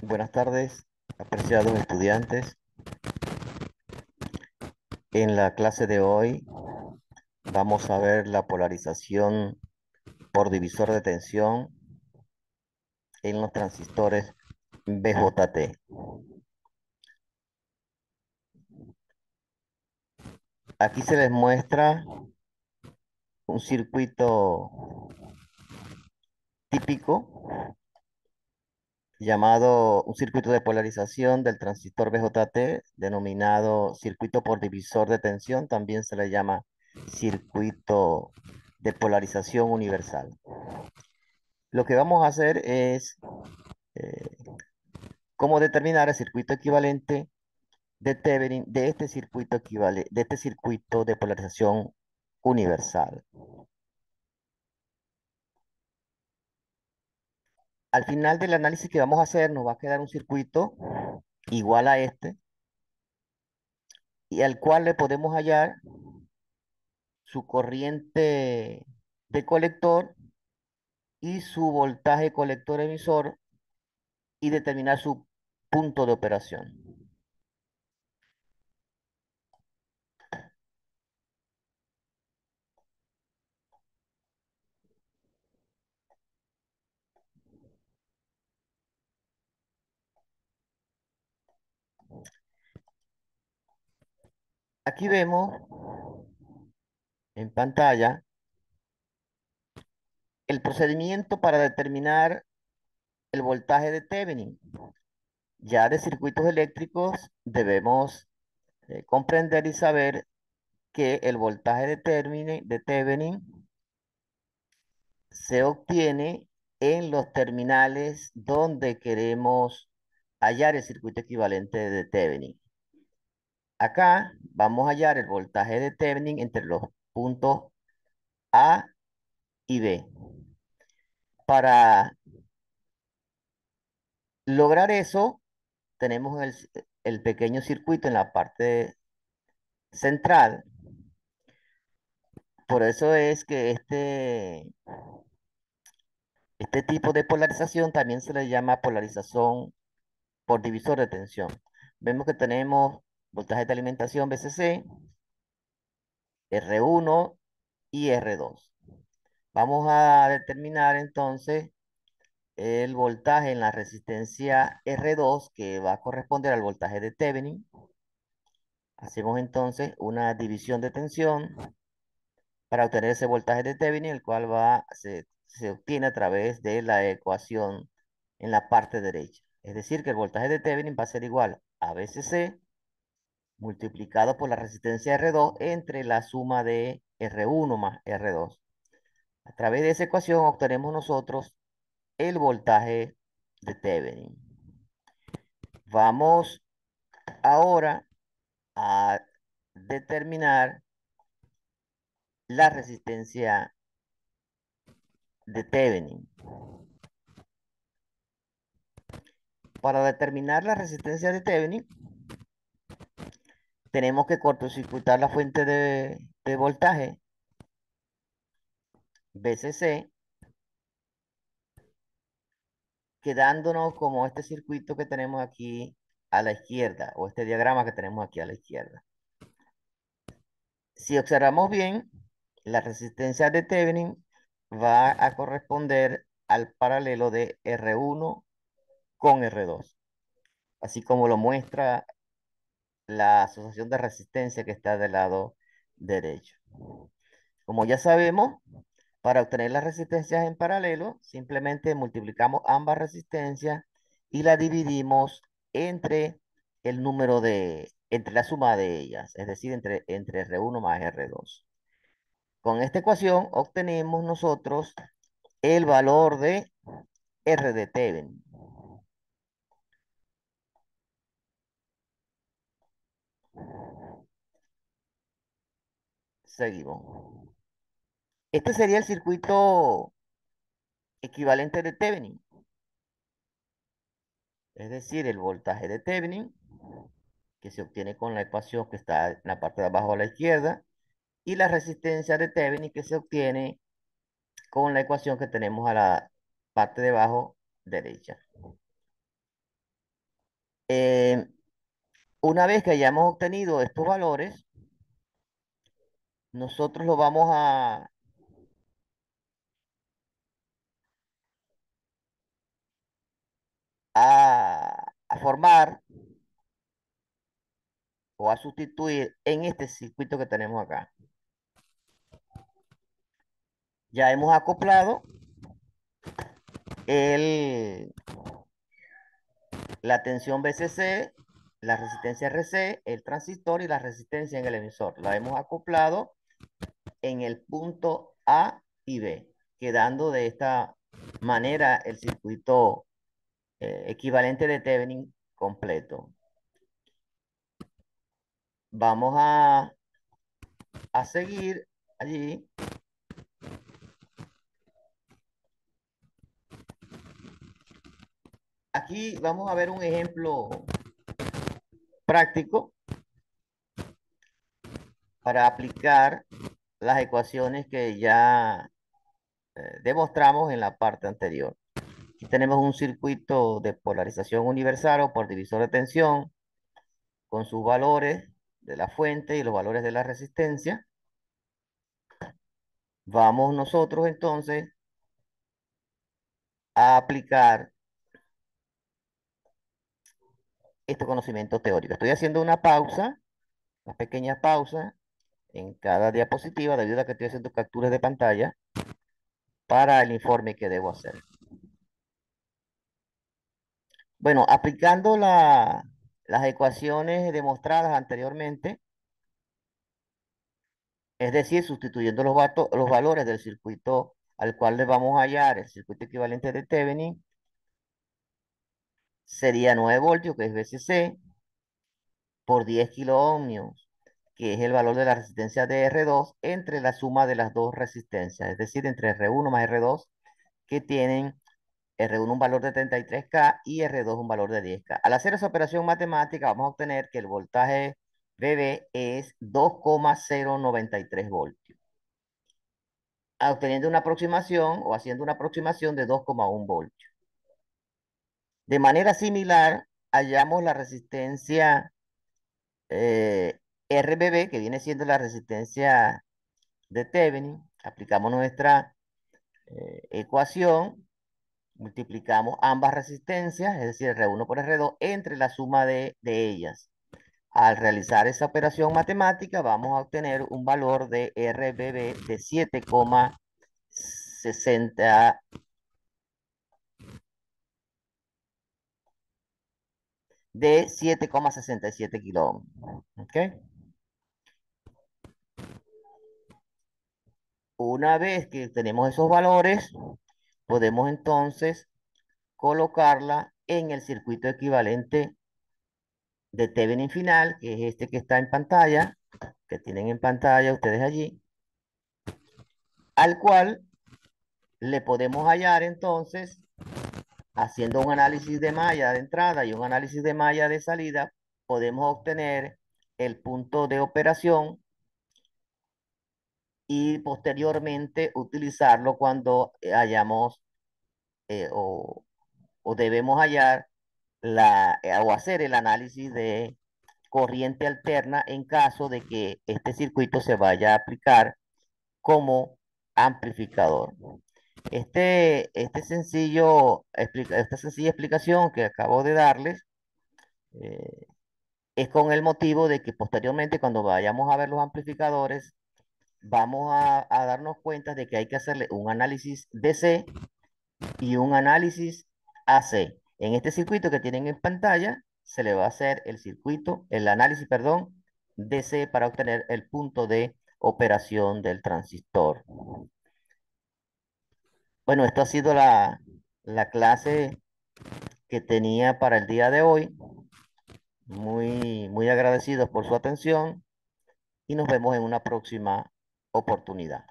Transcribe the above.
Buenas tardes, apreciados estudiantes. En la clase de hoy vamos a ver la polarización por divisor de tensión en los transistores BJT. Aquí se les muestra un circuito típico llamado un circuito de polarización del transistor BJT, denominado circuito por divisor de tensión. También se le llama circuito de polarización universal. Lo que vamos a hacer es eh, cómo determinar el circuito equivalente de Thevenin de este circuito de este circuito de polarización universal. Al final del análisis que vamos a hacer, nos va a quedar un circuito igual a este, y al cual le podemos hallar su corriente de colector y su voltaje colector emisor y determinar su punto de operación. Aquí vemos en pantalla el procedimiento para determinar el voltaje de Thevenin. Ya de circuitos eléctricos debemos comprender y saber que el voltaje de Thevenin se obtiene en los terminales donde queremos hallar el circuito equivalente de Thevenin. Acá vamos a hallar el voltaje de Thevenin entre los puntos A y B. Para lograr eso, tenemos el pequeño circuito en la parte central. Por eso es que este tipo de polarización también se le llama polarización por divisor de tensión. Vemos que tenemos voltaje de alimentación VCC, R1 y R2. Vamos a determinar entonces el voltaje en la resistencia R2, que va a corresponder al voltaje de Thevenin. Hacemos entonces una división de tensión para obtener ese voltaje de Thevenin, el cual se obtiene a través de la ecuación en la parte derecha. Es decir, que el voltaje de Thevenin va a ser igual a VCC multiplicado por la resistencia R2 entre la suma de R1 más R2. A través de esa ecuación obtenemos nosotros el voltaje de Thevenin. Vamos ahora a determinar la resistencia de Thevenin. Para determinar la resistencia de Thevenin, tenemos que cortocircuitar la fuente de voltaje VCC, quedándonos como este circuito que tenemos aquí a la izquierda, o este diagrama que tenemos aquí a la izquierda. Si observamos bien, la resistencia de Thevenin va a corresponder al paralelo de R1 con R2, así como lo muestra la asociación de resistencia que está del lado derecho. Como ya sabemos, para obtener las resistencias en paralelo, simplemente multiplicamos ambas resistencias y la dividimos entre entre la suma de ellas, es decir, entre R1 más R2. Con esta ecuación obtenemos nosotros el valor de R de Thevenin. Seguimos. Este sería el circuito equivalente de Thevenin, es decir, el voltaje de Thevenin, que se obtiene con la ecuación que está en la parte de abajo a la izquierda, y la resistencia de Thevenin, que se obtiene con la ecuación que tenemos a la parte de abajo derecha. Eh, una vez que hayamos obtenido estos valores, nosotros lo vamos a formar o a sustituir en este circuito que tenemos acá. Ya hemos acoplado el, la tensión VCC, la resistencia RC, el transistor y la resistencia en el emisor. La hemos acoplado en el punto A y B, quedando de esta manera el circuito equivalente de Thevenin completo. Vamos a seguir allí. Aquí vamos a ver un ejemplo práctico para aplicar las ecuaciones que ya demostramos en la parte anterior. Aquí tenemos un circuito de polarización universal o por divisor de tensión con sus valores de la fuente y los valores de la resistencia. Vamos nosotros entonces a aplicar este conocimiento teórico. Estoy haciendo una pequeña pausa en cada diapositiva debido a que estoy haciendo capturas de pantalla para el informe que debo hacer. Bueno, aplicando las ecuaciones demostradas anteriormente, es decir, sustituyendo los valores del circuito al cual le vamos a hallar el circuito equivalente de Thevenin, sería 9 voltios, que es VCC, por 10 kiloohmios, que es el valor de la resistencia de R2, entre la suma de las dos resistencias, es decir, entre R1 más R2, que tienen R1 un valor de 33K y R2 un valor de 10K. Al hacer esa operación matemática, vamos a obtener que el voltaje VB es 2,093 voltios, obteniendo una aproximación o haciendo una aproximación de 2,1 voltios. De manera similar, hallamos la resistencia RBB, que viene siendo la resistencia de Thevenin. Aplicamos nuestra ecuación, multiplicamos ambas resistencias, es decir, R1 por R2, entre la suma de ellas. Al realizar esa operación matemática, vamos a obtener un valor de RBB de 7,60 de 7,67 kilómetros. ¿Ok? Una vez que tenemos esos valores, podemos entonces colocarla en el circuito equivalente de Thevenin final, que es este que está en pantalla, que tienen en pantalla ustedes allí, al cual le podemos hallar entonces, haciendo un análisis de malla de entrada y un análisis de malla de salida, podemos obtener el punto de operación y posteriormente utilizarlo cuando hayamos o debemos hallar o hacer el análisis de corriente alterna en caso de que este circuito se vaya a aplicar como amplificador. Esta sencilla explicación que acabo de darles eh, es con el motivo de que posteriormente cuando vayamos a ver los amplificadores, vamos a darnos cuenta de que hay que hacerle un análisis DC y un análisis AC. En este circuito que tienen en pantalla, se le va a hacer el análisis, perdón, DC para obtener el punto de operación del transistor. Bueno, esto ha sido la clase que tenía para el día de hoy. Muy agradecidos por su atención y nos vemos en una próxima oportunidad.